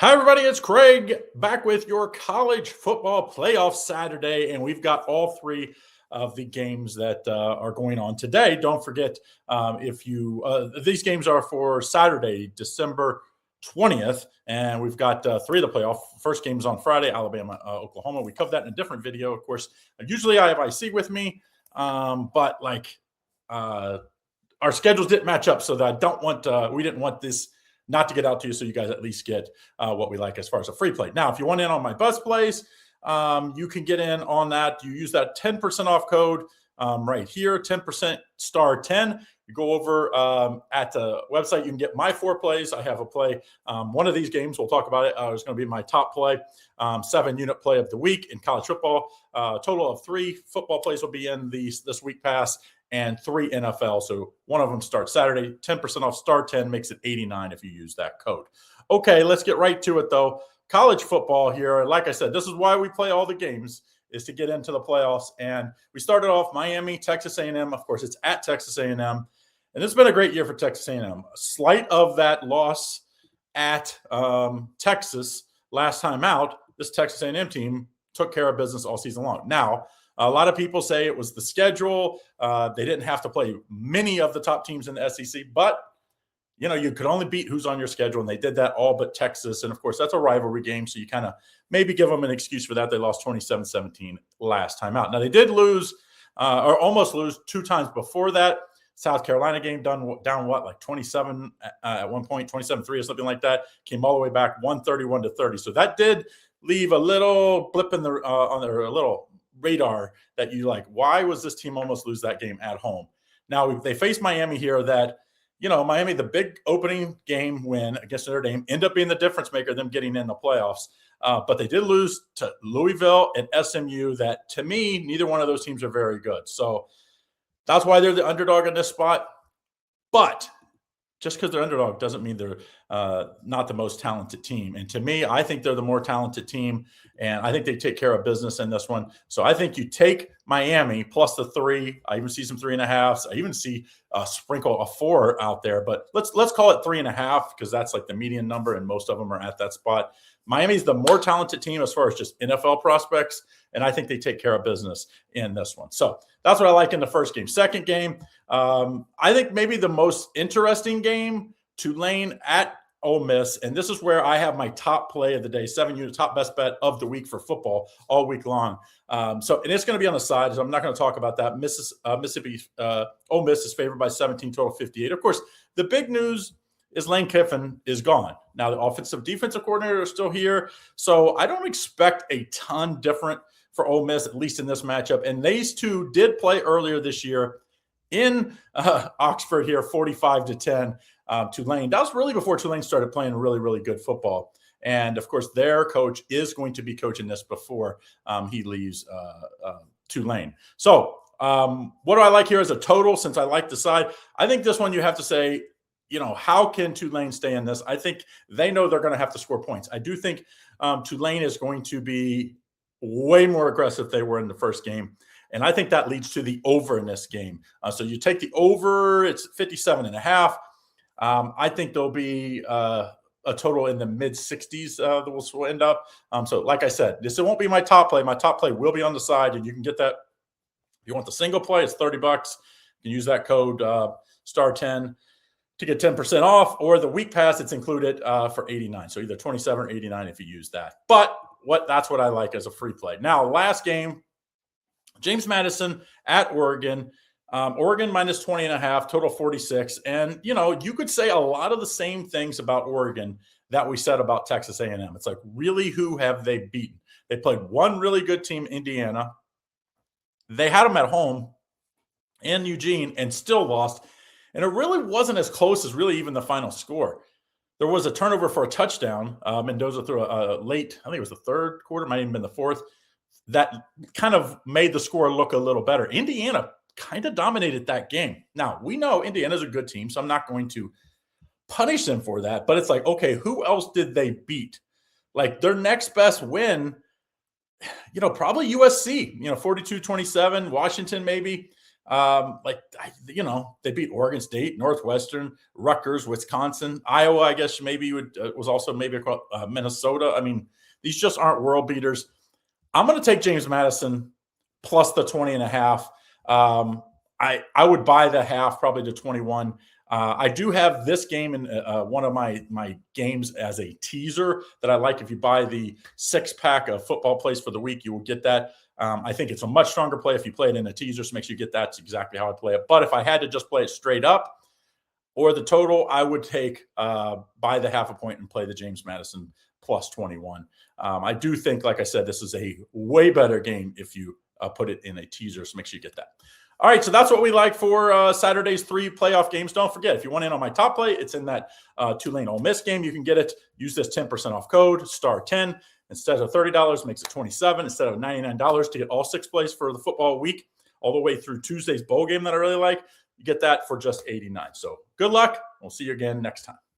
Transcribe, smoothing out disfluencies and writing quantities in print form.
Hi, everybody. It's Craig back with your college football playoff Saturday, and we've got all three of the games that are going on today. Don't forget, if you these games are for Saturday, December 20th, and we've got three of the playoff. First game is on Friday, Alabama, Oklahoma. We covered that in a different video. Of course, usually I have IC with me, but our schedules didn't match up, so that we didn't want this not to get out to you, so you guys at least get what we like as far as a free play. Now, if you want in on my bus plays, you can get in on that. You use that 10% off code right here, 10% star 10. You go over at the website, you can get my 4 plays. I have a play. One of these games, we'll talk about it, is going to be my top play, 7-unit play of the week in college football. Total of 3 football plays will be in this week pass, and 3 NFL. So one of them starts Saturday. 10% off star 10 makes it 89 if you use that code. Okay, let's get right to it, though. College football here. Like I said, this is why we play all the games, is to get into the playoffs. And we started off Miami, Texas A&M. Of course, it's at Texas A&M. And it's been a great year for Texas A&M. Slight of that loss at Texas last time out, this Texas A&M team took care of business all season long. Now, a lot of people say it was the schedule. They didn't have to play many of the top teams in the SEC, but you could only beat who's on your schedule, and they did that all but Texas. And of course, that's a rivalry game, so you kind of maybe give them an excuse for that. They lost 27-17 last time out. Now, they did lose or almost lose 2 times before that. South Carolina game down what, like 27 at one point, 27-3 or something like that. Came all the way back 131-30. So that did leave a little blip in on their little radar that you like, why was this team almost lose that game at home? Now they face Miami here that, Miami, the big opening game win against Notre Dame, end up being the difference maker, them getting in the playoffs. But they did lose to Louisville and SMU that, to me, neither one of those teams are very good. So that's why they're the underdog in this spot. But just because they're underdog doesn't mean they're not the most talented team. And to me, I think they're the more talented team, and I think they take care of business in this one. So I think you take Miami plus the 3. I even see some 3.5s. I even see a sprinkle of 4 out there. But let's call it 3.5 because that's like the median number, and most of them are at that spot. Miami's the more talented team as far as just NFL prospects, and I think they take care of business in this one. So that's what I like in the first game. Second game, I think maybe the most interesting game, Tulane at Ole Miss, and this is where I have my top play of the day, 7-unit top best bet of the week for football all week long. And it's going to be on the side, so I'm not going to talk about that. Mississippi Ole Miss is favored by 17, total 58. Of course, the big news is Lane Kiffin is gone. Now, the defensive coordinator is still here, so I don't expect a ton different for Ole Miss, at least in this matchup. And these two did play earlier this year in Oxford here, 45-10 Tulane. That was really before Tulane started playing really, really good football. And, of course, their coach is going to be coaching this before he leaves Tulane. So what do I like here as a total, since I like the side? I think this one you have to say, how can Tulane stay in this? I think they know they're going to have to score points. I do think Tulane is going to be way more aggressive than they were in the first game. And I think that leads to the over in this game. So you take the over, it's 57.5. I think there'll be a total in the mid-60s that will end up. So like I said, this won't be my top play. My top play will be on the side, and you can get that. If you want the single play, it's $30. You can use that code star 10 to get 10% off, or the week pass, it's included for 89. So either 27 or 89 if you use that. But that's what I like as a free play. Now, last game, James Madison at Oregon. Oregon minus 20.5, total 46. And, you could say a lot of the same things about Oregon that we said about Texas A&M. It's like, really, who have they beaten? They played one really good team, Indiana. They had them at home in Eugene and still lost. And it really wasn't as close as really even the final score. There was a turnover for a touchdown. Mendoza threw a late, I think it was the third quarter, might have even been the fourth. That kind of made the score look a little better. Indiana kind of dominated that game. Now, we know Indiana's a good team, so I'm not going to punish them for that. But it's like, okay, who else did they beat? Like their next best win, probably USC, 42-27, Washington maybe. They beat Oregon State, Northwestern, Rutgers, Wisconsin, Iowa. I guess maybe was also maybe Minnesota. I mean, these just aren't world beaters. I'm going to take James Madison plus the 20.5. I would buy the half probably to 21. I do have this game in one of my games as a teaser that I like. If you buy the 6-pack of football plays for the week, you will get that. I think it's a much stronger play if you play it in a teaser, so make sure you get that. That's exactly how I play it. But if I had to just play it straight up or the total, I would take buy the half a point and play the James Madison plus 21. I do think, like I said, this is a way better game if you put it in a teaser, so make sure you get that. All right, so that's what we like for Saturday's 3 playoff games. Don't forget, if you want in on my top play, it's in that Tulane Ole Miss game. You can get it. Use this 10% off code, *10. Instead of $30, makes it $27. Instead of $99 to get all 6 plays for the football week, all the way through Tuesday's bowl game that I really like, you get that for just $89. So good luck. We'll see you again next time.